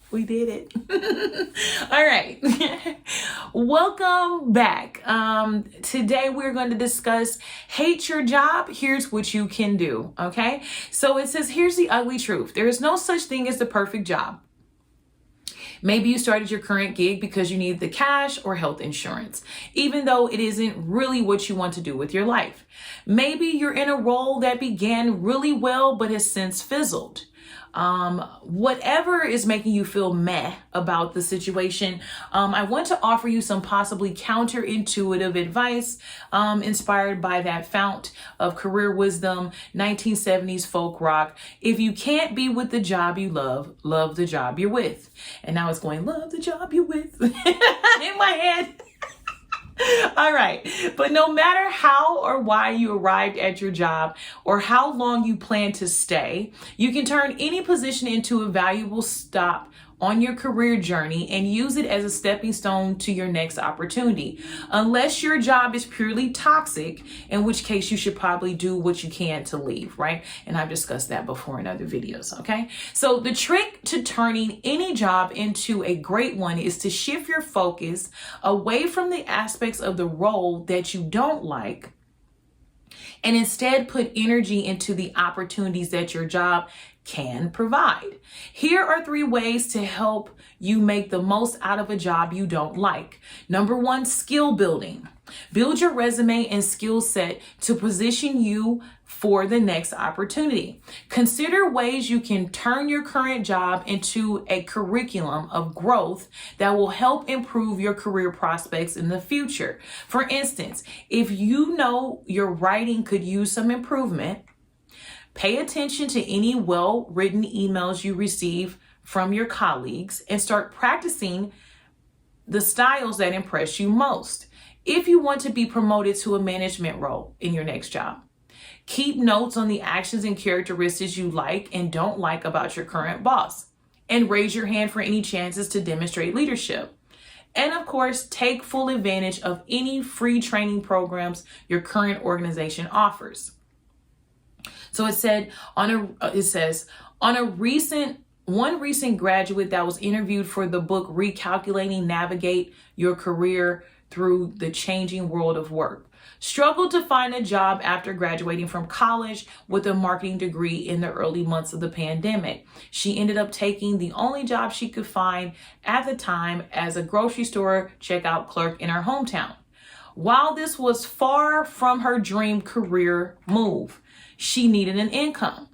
We did it. All right. Welcome back. Today we're going to discuss hate your job. Here's what you can do. Okay. So it says, here's the ugly truth. There is no such thing as the perfect job. Maybe you started your current gig because you need the cash or health insurance, even though it isn't really what you want to do with your life. Maybe you're in a role that began really well but has since fizzled. Whatever is making you feel meh about the situation, I want to offer you some possibly counterintuitive advice inspired by that fount of career wisdom, 1970s folk rock. If you can't be with the job you love, love the job you're with. And now it's going, love the job you're with in my head. All right. But no matter how or why you arrived at your job or how long you plan to stay, you can turn any position into a valuable stop on your career journey and use it as a stepping stone to your next opportunity. Unless your job is purely toxic, in which case you should probably do what you can to leave, right? And I've discussed that before in other videos, okay? So the trick to turning any job into a great one is to shift your focus away from the aspects of the role that you don't like and instead put energy into the opportunities that your job can provide. Here are 3 ways to help you make the most out of a job you don't like. Number 1, skill building. Build your resume and skill set to position you for the next opportunity. Consider ways you can turn your current job into a curriculum of growth that will help improve your career prospects in the future. For instance, if you know your writing could use some improvement, pay attention to any well-written emails you receive from your colleagues and start practicing the styles that impress you most. If you want to be promoted to a management role in your next job, keep notes on the actions and characteristics you like and don't like about your current boss, and raise your hand for any chances to demonstrate leadership. And of course, take full advantage of any free training programs your current organization offers. So it says on a recent graduate that was interviewed for the book Recalculating Navigate Your Career Through the Changing World of Work, struggled to find a job after graduating from college with a marketing degree in the early months of the pandemic. She ended up taking the only job she could find at the time as a grocery store checkout clerk in her hometown. While this was far from her dream career move, she needed an income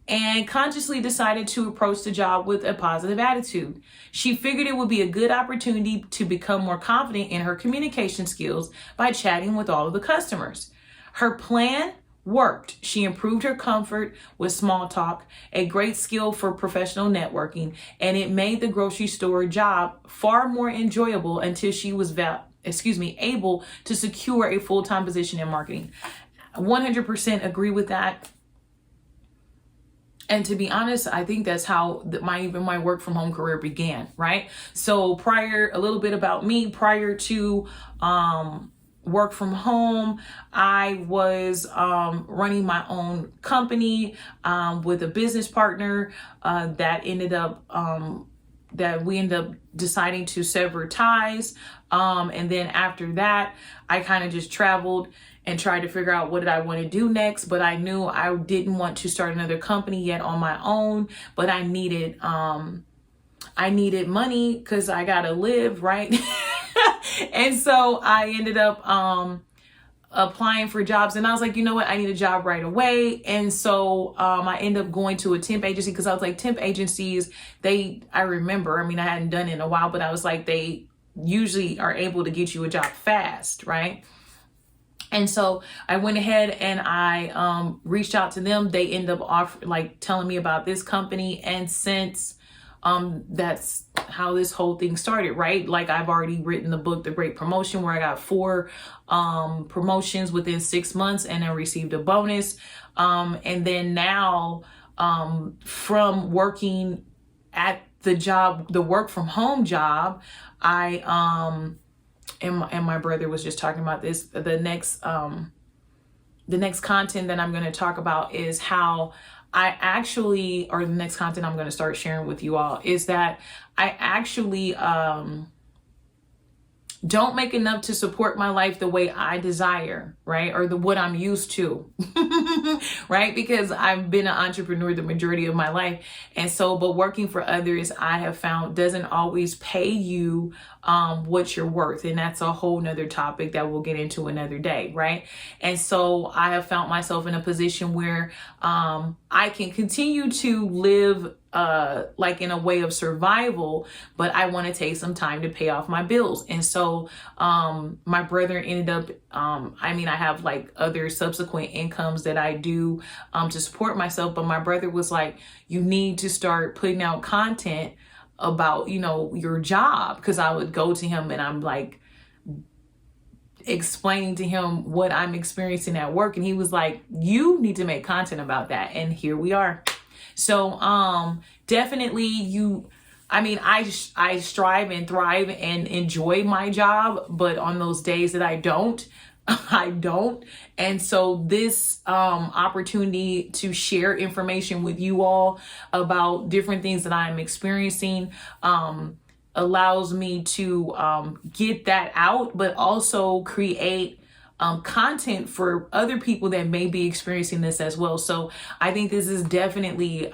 and consciously decided to approach the job with a positive attitude. She figured it would be a good opportunity to become more confident in her communication skills by chatting with all of the customers. Her plan worked. She improved her comfort with small talk, a great skill for professional networking, and it made the grocery store job far more enjoyable until she was able to secure a full-time position in marketing. 100% agree with that. And to be honest, I think that's how my work from home career began, right? So a little bit about me, prior to work from home, I was running my own company with a business partner that we ended up deciding to sever ties. And then after that, I kind of just traveled and tried to figure out what did I want to do next. But I knew I didn't want to start another company yet on my own, but I needed money because I gotta live, right? And so I ended up applying for jobs, and I was like, you know what, I need a job right away. And so I ended up going to a temp agency because I was like, temp agencies, I hadn't done it in a while, but I was like, they usually are able to get you a job fast, right? And so I went ahead and I reached out to them. They ended up telling me about this company. And since that's how this whole thing started, right? Like, I've already written the book, The Great Promotion, where I got 4 promotions within 6 months and I received a bonus. And then now from working at the work from home job, and my brother was just talking about this. The next content that I'm going to talk about is how I actually, or the next content I'm going to start sharing with you all is that I actually, don't make enough to support my life the way I desire, right? Or what I'm used to, right? Because I've been an entrepreneur the majority of my life. And so, but working for others, I have found doesn't always pay you what you're worth. And that's a whole nother topic that we'll get into another day, right? And so I have found myself in a position where I can continue to live like in a way of survival, but I want to take some time to pay off my bills. And so my brother ended up, I have like other subsequent incomes that I do to support myself, but my brother was like, you need to start putting out content about, your job. Because I would go to him and I'm like explaining to him what I'm experiencing at work. And he was like, you need to make content about that. And here we are. So definitely I strive and thrive and enjoy my job, but on those days that I don't. And so this opportunity to share information with you all about different things that I'm experiencing allows me to get that out, but also create content for other people that may be experiencing this as well. So I think this is definitely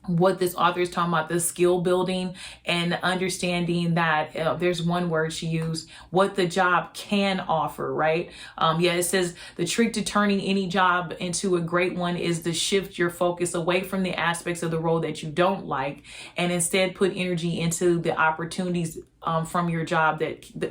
what this author is talking about, the skill building and understanding that there's one word she used, what the job can offer, right? It says the trick to turning any job into a great one is to shift your focus away from the aspects of the role that you don't like and instead put energy into the opportunities from your job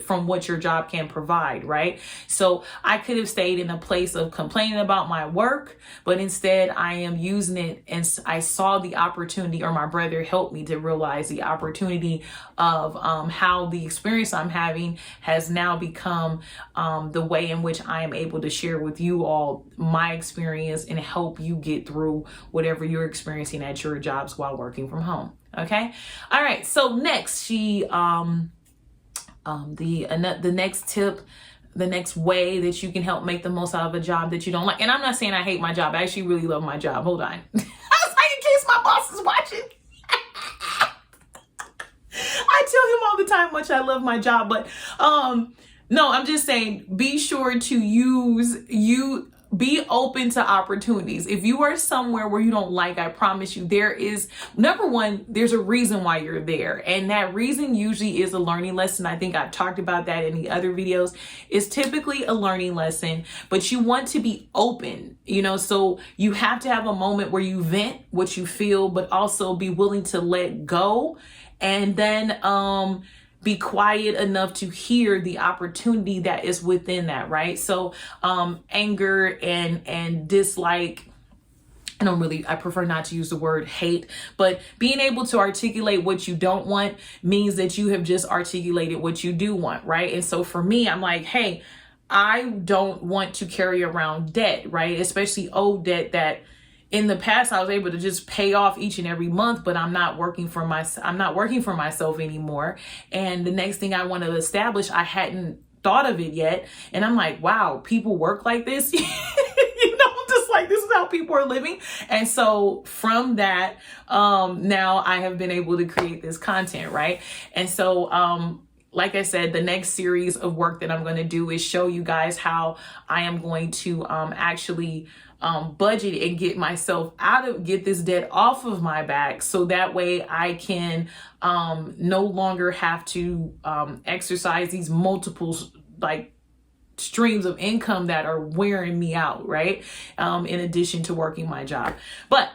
from what your job can provide, right? So I could have stayed in a place of complaining about my work, but instead I am using it, and I saw the opportunity, or my brother helped me to realize the opportunity of how the experience I'm having has now become the way in which I am able to share with you all my experience and help you get through whatever you're experiencing at your jobs while working from home. Okay. All right. So next, the next tip, the next way that you can help make the most out of a job that you don't like. And I'm not saying I hate my job. I actually really love my job. Hold on. I was like, in case my boss is watching. I tell him all the time how much I love my job, but no, I'm just saying, be sure to be open to opportunities. If you are somewhere where you don't like, I promise you, number one, there's a reason why you're there. And that reason usually is a learning lesson. I think I've talked about that in the other videos. It's typically a learning lesson, but you want to be open, so you have to have a moment where you vent what you feel, but also be willing to let go. And then, be quiet enough to hear the opportunity that is within that, right? So anger and dislike, I prefer not to use the word hate, but being able to articulate what you don't want means that you have just articulated what you do want, right? And so for me, I'm like, hey, I don't want to carry around debt, right? Especially old debt that in the past I was able to just pay off each and every month, but I'm not working for myself anymore. And the next thing I want to establish, I hadn't thought of it yet. And I'm like, wow, people work like this, just like this is how people are living. And so from that, now I have been able to create this content, right? And so, like I said, the next series of work that I'm going to do is show you guys how I am going to actually budget and get this debt off of my back, so that way I can no longer have to exercise these multiple streams of income that are wearing me out, right? In addition to working my job. But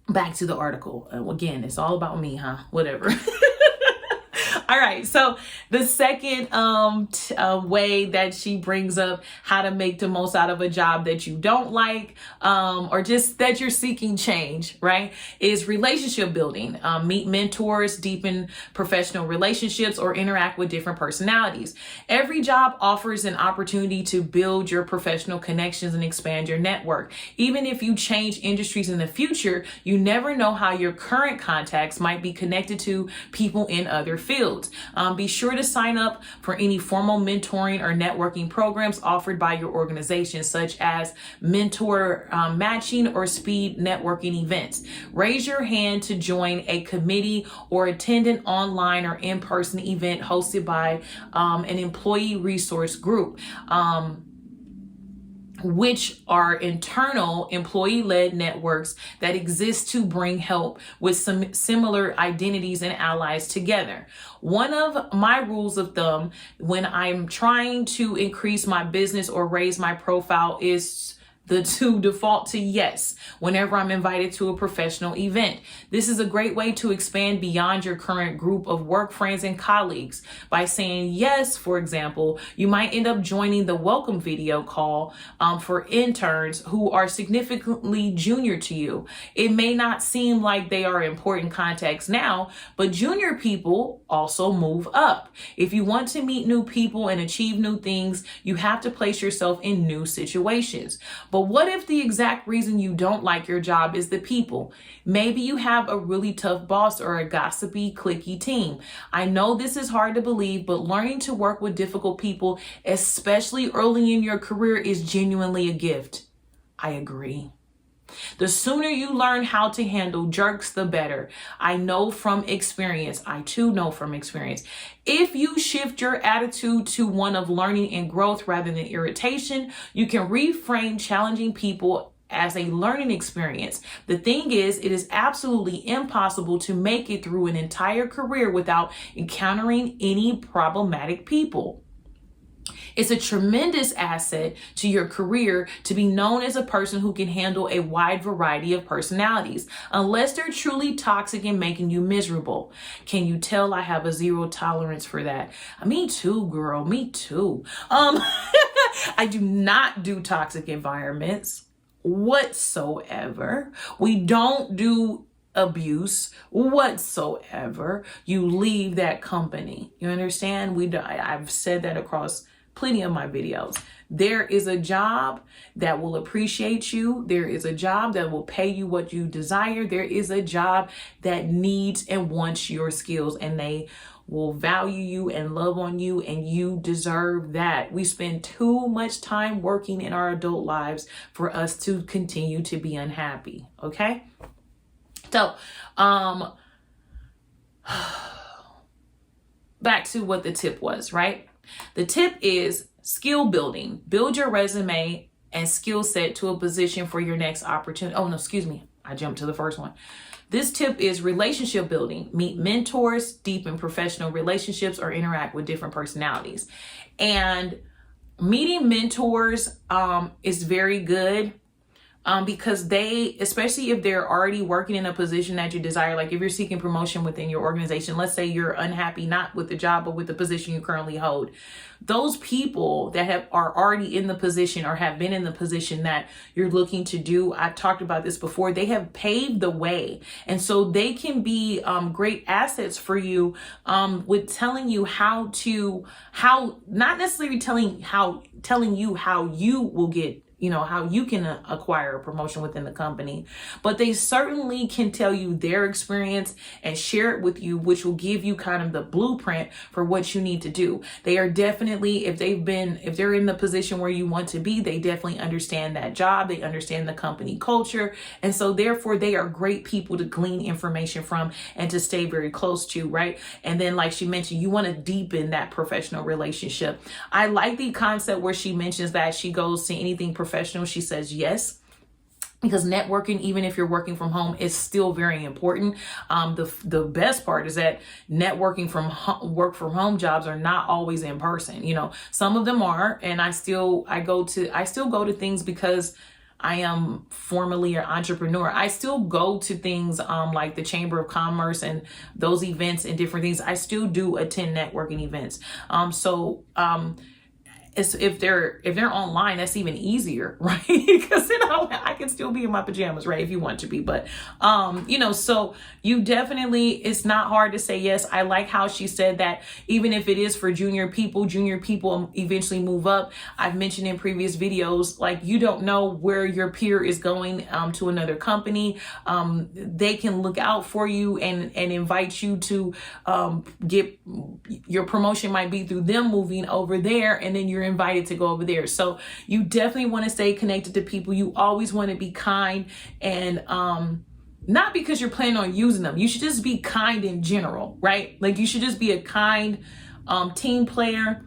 back to the article. Again, it's all about me, huh? Whatever. All right. So the second way that she brings up how to make the most out of a job that you don't like, or just that you're seeking change, right, is relationship building. Meet mentors, deepen professional relationships, or interact with different personalities. Every job offers an opportunity to build your professional connections and expand your network. Even if you change industries in the future, you never know how your current contacts might be connected to people in other fields. notes. Be sure to sign up for any formal mentoring or networking programs offered by your organization, such as mentor matching or speed networking events. Raise your hand to join a committee or attend an online or in-person event hosted by an employee resource group. Which are internal employee-led networks that exist to bring help with some similar identities and allies together. One of my rules of thumb when I'm trying to increase my business or raise my profile is to default to yes whenever I'm invited to a professional event. This is a great way to expand beyond your current group of work friends and colleagues. By saying yes, for example, you might end up joining the welcome video call for interns who are significantly junior to you. It may not seem like they are important contacts now, but junior people also move up. If you want to meet new people and achieve new things, you have to place yourself in new situations. But what if the exact reason you don't like your job is the people? Maybe you have a really tough boss or a gossipy, cliquey team. I know this is hard to believe, but learning to work with difficult people, especially early in your career, is genuinely a gift. I agree. The sooner you learn how to handle jerks, the better. I know from experience. I too know from experience. If you shift your attitude to one of learning and growth rather than irritation, you can reframe challenging people as a learning experience. The thing is, it is absolutely impossible to make it through an entire career without encountering any problematic people. It's a tremendous asset to your career to be known as a person who can handle a wide variety of personalities, unless they're truly toxic and making you miserable. Can you tell I have a zero tolerance for that? Me too, girl. Me too. I do not do toxic environments whatsoever. We don't do abuse whatsoever. You leave that company. You understand? I've said that across plenty of my videos. There is a job that will appreciate you. There is a job that will pay you what you desire. There is a job that needs and wants your skills, and they will value you and love on you, and you deserve that. We spend too much time working in our adult lives for us to continue to be unhappy. Okay? So, back to what the tip was, right? The tip is skill building. Build your resume and skill set to a position for your next opportunity. Oh, no, excuse me. I jumped to the first one. This tip is relationship building. Meet mentors, deepen professional relationships, or interact with different personalities. And meeting mentors is very good. Because they, especially if they're already working in a position that you desire, like if you're seeking promotion within your organization, let's say you're unhappy, not with the job, but with the position you currently hold. Those people that are already in the position or have been in the position that you're looking to do, I've talked about this before, they have paved the way. And so they can be great assets for you with telling you how, not necessarily telling you how you will get, how you can acquire a promotion within the company, but they certainly can tell you their experience and share it with you, which will give you kind of the blueprint for what you need to do. They are definitely, if they're in the position where you want to be, they definitely understand that job. They understand the company culture. And so therefore they are great people to glean information from and to stay very close to, right? And then like she mentioned, you want to deepen that professional relationship. I like the concept where she mentions that she goes to anything professional. She says yes, because networking, even if you're working from home, is still very important. The best part is that networking from work from home jobs are not always in person. Some of them are, and I still go to things because I am formerly an entrepreneur. I still go to things like the Chamber of Commerce and those events and different things. I still do attend networking events. if they're online, that's even easier, right? Because then I can still be in my pajamas, right? If you want to be, but so you definitely, it's not hard to say yes. I like how she said that even if it is for junior people eventually move up. I've mentioned in previous videos, like, you don't know where your peer is going to another company. They can look out for you and invite you to get your promotion, might be through them moving over there, and then you're invited to go over there. So you definitely want to stay connected to people. You always want to be kind, and not because you're planning on using them. You should just be kind in general, right? Like, you should just be a kind team player.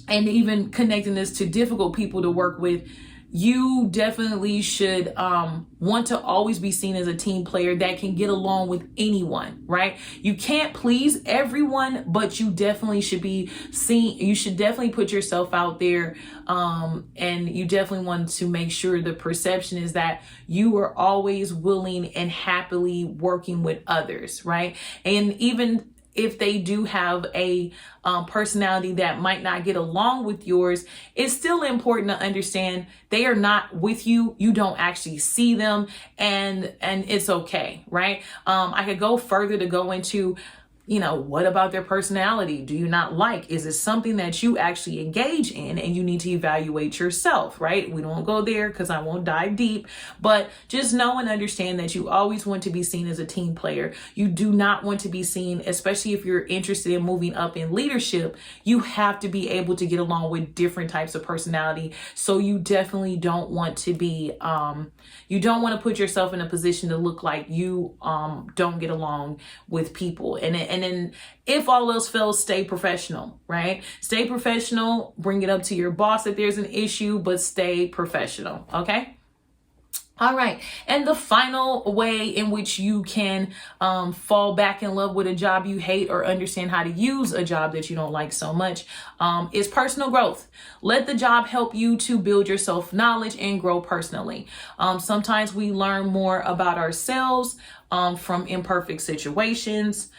And even connecting this to difficult people to work with, you definitely should want to always be seen as a team player that can get along with anyone, right? You can't please everyone, but you definitely should be seen. You should definitely put yourself out there. And you definitely want to make sure the perception is that you are always willing and happily working with others, right? And even if they do have a personality that might not get along with yours, it's still important to understand they are not with you. You don't actually see them, and it's okay, right? I could go further to go into, what about their personality? Do you not like? Is it something that you actually engage in, and you need to evaluate yourself, right? We don't go there because I won't dive deep, but just know and understand that you always want to be seen as a team player. You do not want to be seen, especially if you're interested in moving up in leadership, you have to be able to get along with different types of personality. So you definitely don't want to be, you don't want to put yourself in a position to look like you don't get along with people. And then if all else fails, stay professional, right? Stay professional, bring it up to your boss if there's an issue, but stay professional, okay? All right. And the final way in which you can fall back in love with a job you hate, or understand how to use a job that you don't like so much, is personal growth. Let the job help you to build your self-knowledge and grow personally. Sometimes we learn more about ourselves from imperfect situations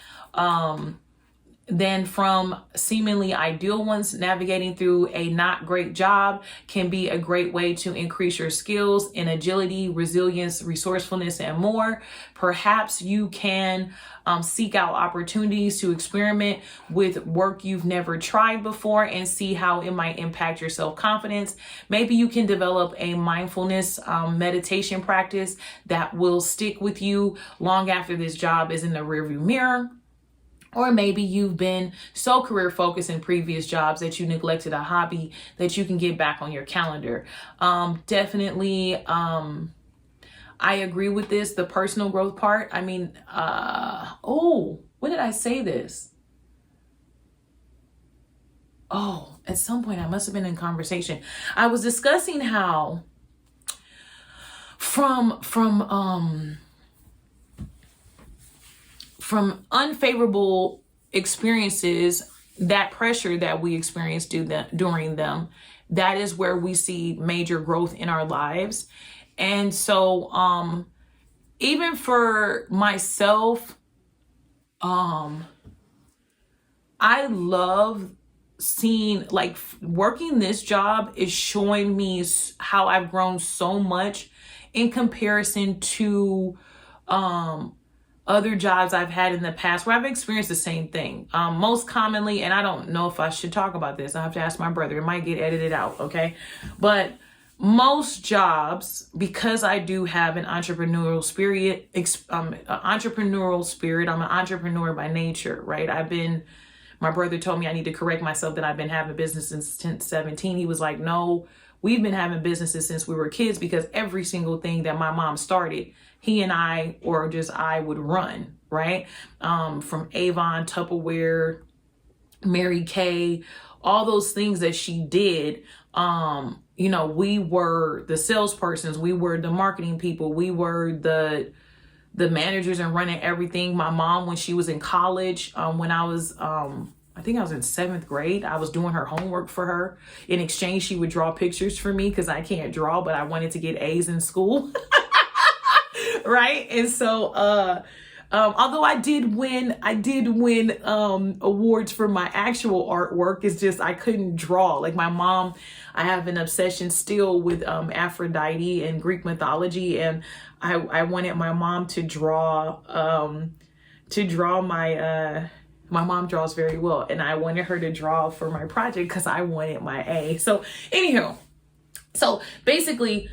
than from seemingly ideal ones. Navigating through a not great job can be a great way to increase your skills in agility, resilience, resourcefulness, and more. Perhaps you can seek out opportunities to experiment with work you've never tried before and see how it might impact your self-confidence. Maybe you can develop a mindfulness meditation practice that will stick with you long after this job is in the rearview mirror. Or maybe you've been so career focused in previous jobs that you neglected a hobby that you can get back on your calendar. Definitely, I agree with this, the personal growth part. I mean, when did I say this? At some point I must have been in conversation. I was discussing how from unfavorable experiences, that pressure that we experience during them, that is where we see major growth in our lives. And so even for myself, I love seeing, like, working this job is showing me how I've grown so much in comparison to other jobs I've had in the past where I've experienced the same thing. Most commonly, and I don't know if I should talk about this, I have to ask my brother, it might get edited out, okay? But most jobs, because I do have an entrepreneurial spirit, I'm an entrepreneur by nature, right? My brother told me I need to correct myself that I've been having business since 17. He was like, no, we've been having businesses since we were kids, because every single thing that my mom started, he and I, or just I, would run, right? From Avon, Tupperware, Mary Kay, all those things that she did. We were the salespersons, we were the marketing people, we were the managers and running everything. My mom, when she was in college, when I was, I think I was in 7th grade, I was doing her homework for her. In exchange, she would draw pictures for me because I can't draw, but I wanted to get A's in school. Right? And so Although I did win awards for my actual artwork. It's just I couldn't draw. Like my mom, I have an obsession still with Aphrodite and Greek mythology, and I wanted my mom to draw my mom draws very well, and I wanted her to draw for my project because I wanted my A. So anywho, so basically,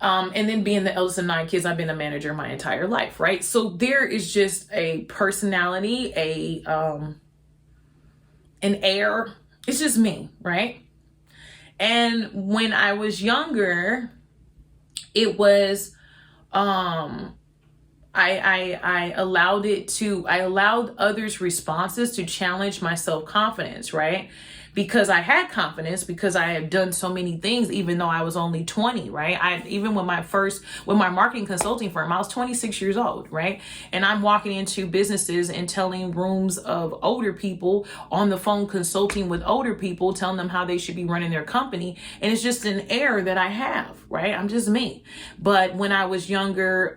and then being the eldest of 9 kids, I've been a manager my entire life, right? So there is just a personality, an air. It's just me, right? And when I was younger, it was, I allowed others' responses to challenge my self-confidence, right? Because I had confidence, because I had done so many things, even though I was only 20, right? Even with my marketing consulting firm, I was 26 years old, right? And I'm walking into businesses and telling rooms of older people on the phone, consulting with older people, telling them how they should be running their company. And it's just an air that I have, right? I'm just me. But when I was younger,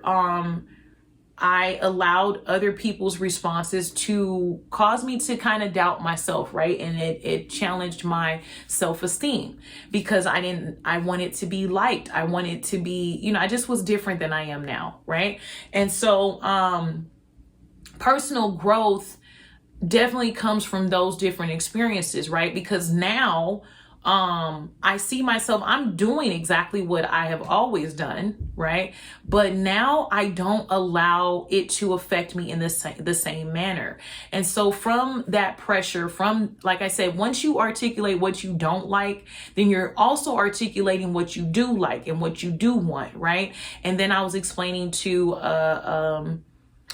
I allowed other people's responses to cause me to kind of doubt myself, right? And it challenged my self-esteem because I wanted to be liked. I wanted to be, I just was different than I am now, right? And so personal growth definitely comes from those different experiences, right? Because now I see myself, I'm doing exactly what I have always done, right? But now I don't allow it to affect me in the same manner. And so from that pressure, like I said, once you articulate what you don't like, then you're also articulating what you do like and what you do want, right? And then I was explaining to an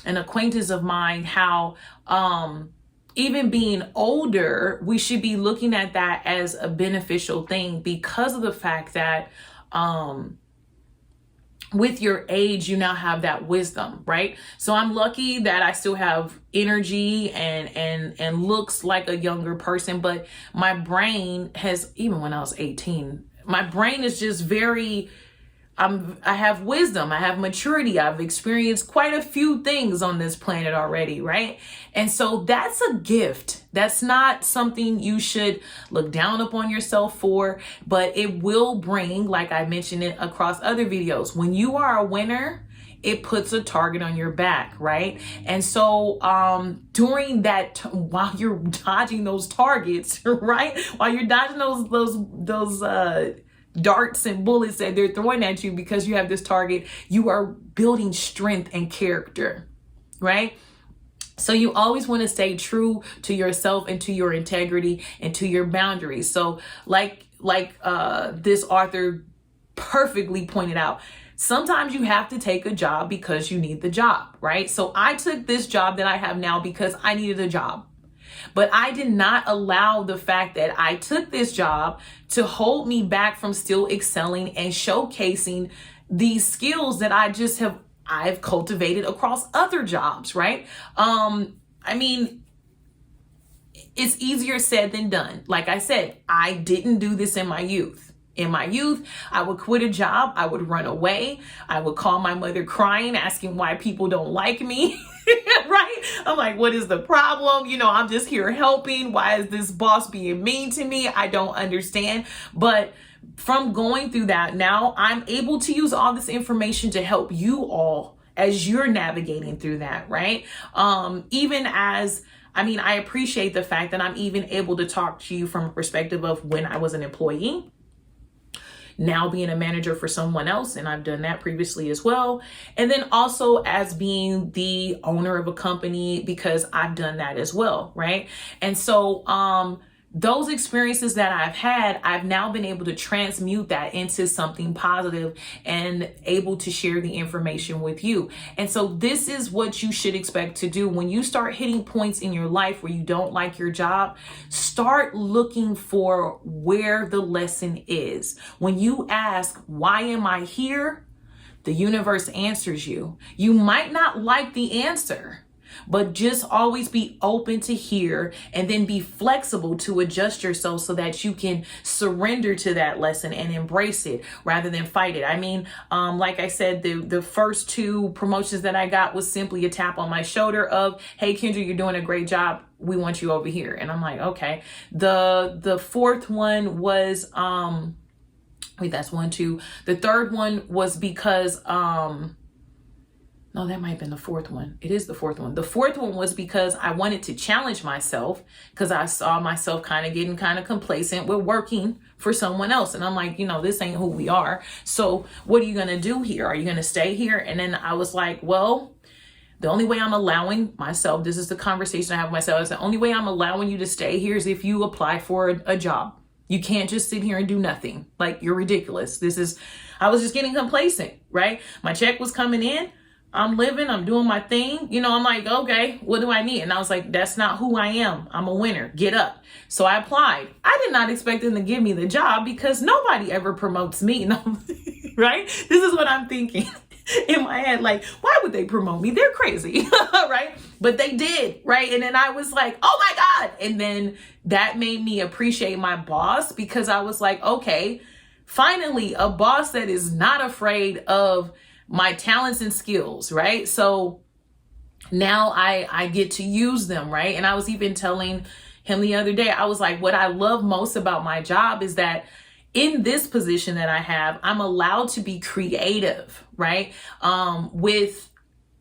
acquaintance of mine how even being older, we should be looking at that as a beneficial thing because of the fact that with your age, you now have that wisdom, right? So I'm lucky that I still have energy and looks like a younger person, but my brain has, even when I was 18, my brain is just very, I have wisdom, I have maturity, I've experienced quite a few things on this planet already, right? And so that's a gift. That's not something you should look down upon yourself for, but it will bring, like I mentioned it across other videos, when you are a winner, it puts a target on your back, right? And so during that, while you're dodging those targets, right? While you're dodging those darts and bullets that they're throwing at you because you have this target, you are building strength and character, right? So you always want to stay true to yourself and to your integrity and to your boundaries. So like this author perfectly pointed out, sometimes you have to take a job because you need the job, right? So I took this job that I have now because I needed a job. But I did not allow the fact that I took this job to hold me back from still excelling and showcasing these skills that I've cultivated across other jobs, right? I mean, it's easier said than done. Like I said, I didn't do this in my youth. In my youth, I would quit a job. I would run away. I would call my mother crying, asking why people don't like me. Right? I'm like, what is the problem? I'm just here helping. Why is this boss being mean to me? I don't understand. But from going through that, now I'm able to use all this information to help you all as you're navigating through that, right? I appreciate the fact that I'm even able to talk to you from a perspective of when I was an employee, now being a manager for someone else, and I've done that previously as well. And then also as being the owner of a company, because I've done that as well, right? And so those experiences that I've had, I've now been able to transmute that into something positive and able to share the information with you. And so this is what you should expect to do when you start hitting points in your life where you don't like your job. Start looking for where the lesson is. When you ask, why am I here? The universe answers you. You might not like the answer, But just always be open to hear and then be flexible to adjust yourself so that you can surrender to that lesson and embrace it rather than fight it. I mean, like I said, the first 2 promotions that I got was simply a tap on my shoulder of, hey, Kendra, you're doing a great job. We want you over here. And I'm like, okay. The 4th one was, wait, that's 1, 2. The 3rd one was because, no, that might have been the 4th one. It is the 4th one. The 4th one was because I wanted to challenge myself because I saw myself kind of getting kind of complacent with working for someone else. And I'm like, this ain't who we are. So what are you going to do here? Are you going to stay here? And then I was like, well, the only way I'm allowing myself, this is the conversation I have with myself, is the only way I'm allowing you to stay here is if you apply for a job. You can't just sit here and do nothing. Like, you're ridiculous. I was just getting complacent, right? My check was coming in. I'm living, I'm doing my thing. I'm like, okay, what do I need? And I was like, that's not who I am. I'm a winner. Get up. So I applied. I did not expect them to give me the job because nobody ever promotes me. No, right? This is what I'm thinking in my head. Like, why would they promote me? They're crazy, right? But they did, right? And then I was like, oh my God. And then that made me appreciate my boss because I was like, okay, finally, a boss that is not afraid of my talents and skills, right? So now I get to use them, right? And I was even telling him the other day, I was like, what I love most about my job is that in this position that I have, I'm allowed to be creative, right? With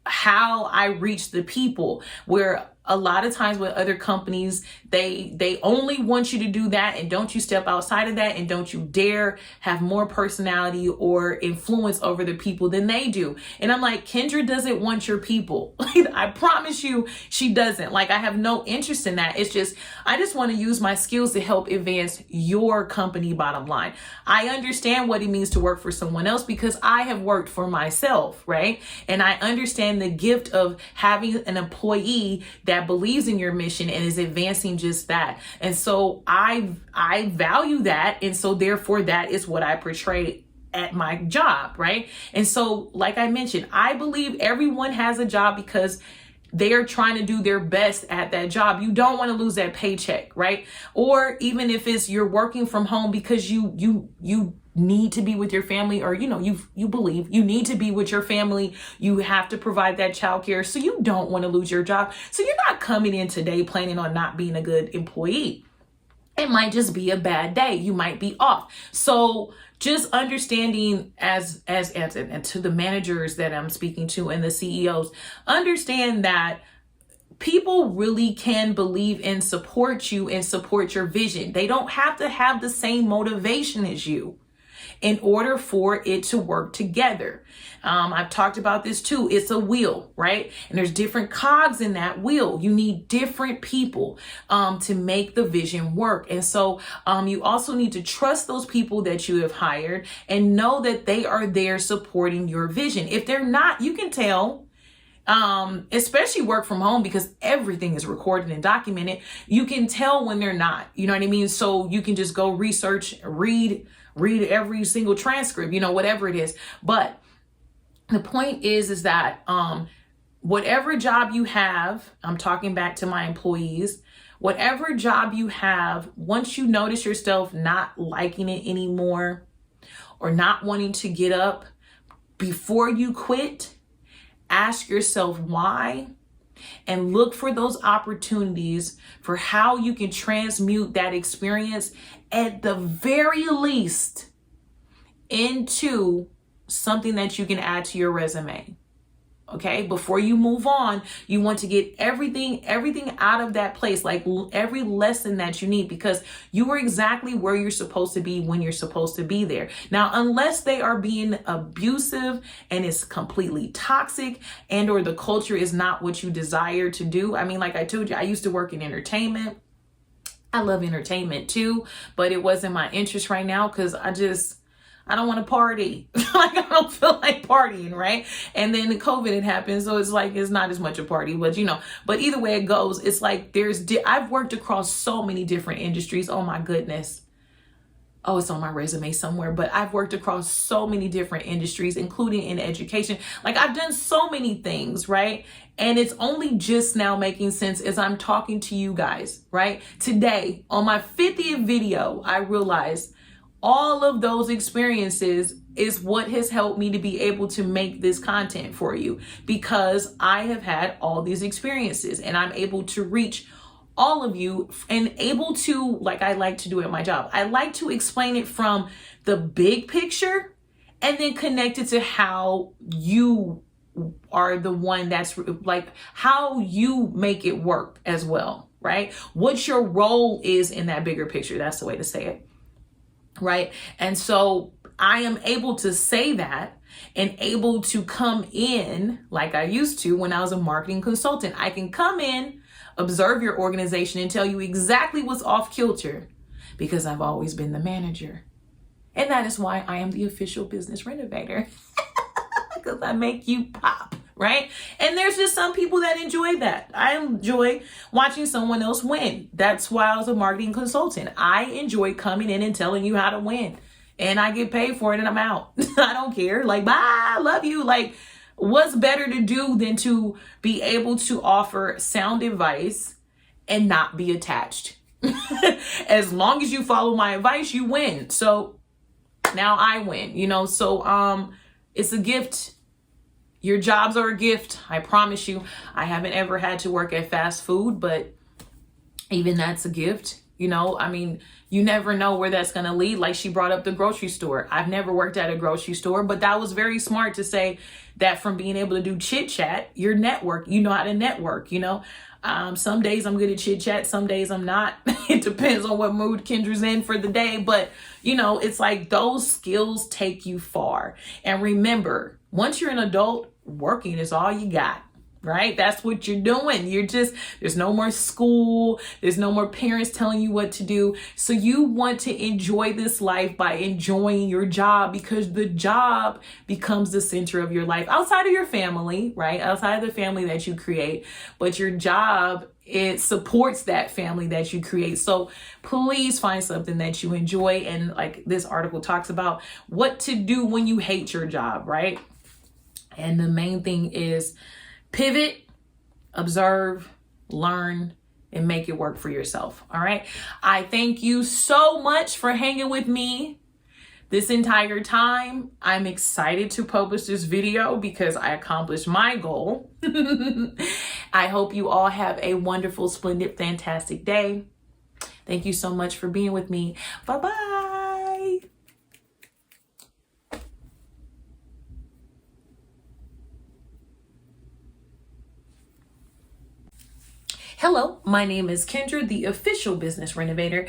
how I reach the people, where a lot of times with other companies, they only want you to do that, and don't you step outside of that, and don't you dare have more personality or influence over the people than they do. And I'm like, Kendra doesn't want your people. I promise you she doesn't. Like, I have no interest in that. It's just, I just want to use my skills to help advance your company bottom line. I understand what it means to work for someone else because I have worked for myself, right? And I understand the gift of having an employee that believes in your mission and is advancing just that. And so I value that. And so therefore that is what I portray at my job, right? And so, like I mentioned, I believe everyone has a job because they are trying to do their best at that job. You don't want to lose that paycheck, right? Or even if it's you're working from home because you need to be with your family, or you believe you need to be with your family, you have to provide that childcare, so you don't want to lose your job. So you're not coming in today planning on not being a good employee. It might just be a bad day. You might be off. So just understanding as and to the managers that I'm speaking to and the CEOs, understand that people really can believe and support you and support your vision. They don't have to have the same motivation as you in order for it to work together. I've talked about this too. It's a wheel, right? And there's different cogs in that wheel. You need different people to make the vision work. And so you also need to trust those people that you have hired and know that they are there supporting your vision. If they're not, you can tell. Especially work from home, because everything is recorded and documented. You can tell when they're not, you know what I mean? So you can just go research, read every single transcript, whatever it is. But the point is that, whatever job you have, I'm talking back to my employees, whatever job you have, once you notice yourself not liking it anymore or not wanting to get up, before you quit, ask yourself why, and look for those opportunities for how you can transmute that experience at the very least into something that you can add to your resume. Okay, before you move on, you want to get everything out of that place, like every lesson that you need, because you are exactly where you're supposed to be when you're supposed to be there. Now, unless they are being abusive and it's completely toxic, and or the culture is not what you desire to do. I mean, like I told you, I used to work in entertainment. I love entertainment too, but it wasn't my interest right now because I don't want to party. Like, I don't feel like partying, right? And then the COVID had happened, so it's like it's not as much a party, but but either way it goes, it's like I've worked across so many different industries. Oh my goodness. Oh, it's on my resume somewhere, but I've worked across so many different industries, including in education. Like, I've done so many things, right? And it's only just now making sense as I'm talking to you guys, right? Today, on my 50th video, I realized all of those experiences is what has helped me to be able to make this content for you, because I have had all these experiences and I'm able to reach all of you and able to, like I like to do at my job, I like to explain it from the big picture and then connect it to how you are the one that's like how you make it work as well, right? What your role is in that bigger picture. That's the way to say it, right? And so I am able to say that and able to come in like I used to when I was a marketing consultant. I can come in, observe your organization, and tell you exactly what's off kilter because I've always been the manager. And that is why I am the official business renovator, because I make you pop, right? And there's just some people that enjoy that. I enjoy watching someone else win. That's why I was a marketing consultant. I enjoy coming in and telling you how to win. And I get paid for it and I'm out. I don't care. Like, bye, I love you. Like, what's better to do than to be able to offer sound advice and not be attached? As long as you follow my advice, you win. So now I win, you know? So it's a gift. Your jobs are a gift. I promise you. I haven't ever had to work at fast food, but even that's a gift. You know, I mean, you never know where that's going to lead. Like she brought up the grocery store. I've never worked at a grocery store, but that was very smart to say that from being able to do chit chat, your network, you know how to network, you know. Some days I'm good at chit chat. Some days I'm not. It depends on what mood Kendra's in for the day. But, you know, it's like those skills take you far. And remember, once you're an adult, working is all you got. Right? That's what you're doing. There's no more school. There's no more parents telling you what to do. So you want to enjoy this life by enjoying your job, because the job becomes the center of your life outside of your family, right? Outside of the family that you create, but your job, it supports that family that you create. So please find something that you enjoy. And like this article talks about what to do when you hate your job, right? And the main thing is pivot, observe, learn, and make it work for yourself. All right. I thank you so much for hanging with me this entire time. I'm excited to publish this video because I accomplished my goal. I hope you all have a wonderful, splendid, fantastic day. Thank you so much for being with me. Bye-bye. Hello, my name is Kendra, the official business renovator.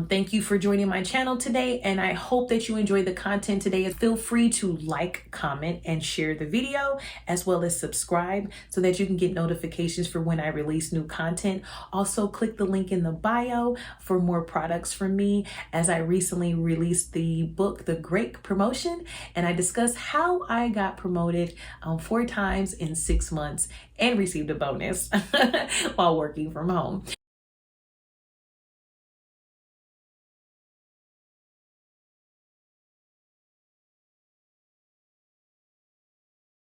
Thank you for joining my channel today, and I hope that you enjoy the content today. Feel free to like, comment, and share the video, as well as subscribe so that you can get notifications for when I release new content. Also, click the link in the bio for more products from me, as I recently released the book, The Great Promotion, and I discuss how I got promoted 4 times in 6 months and received a bonus while working from home.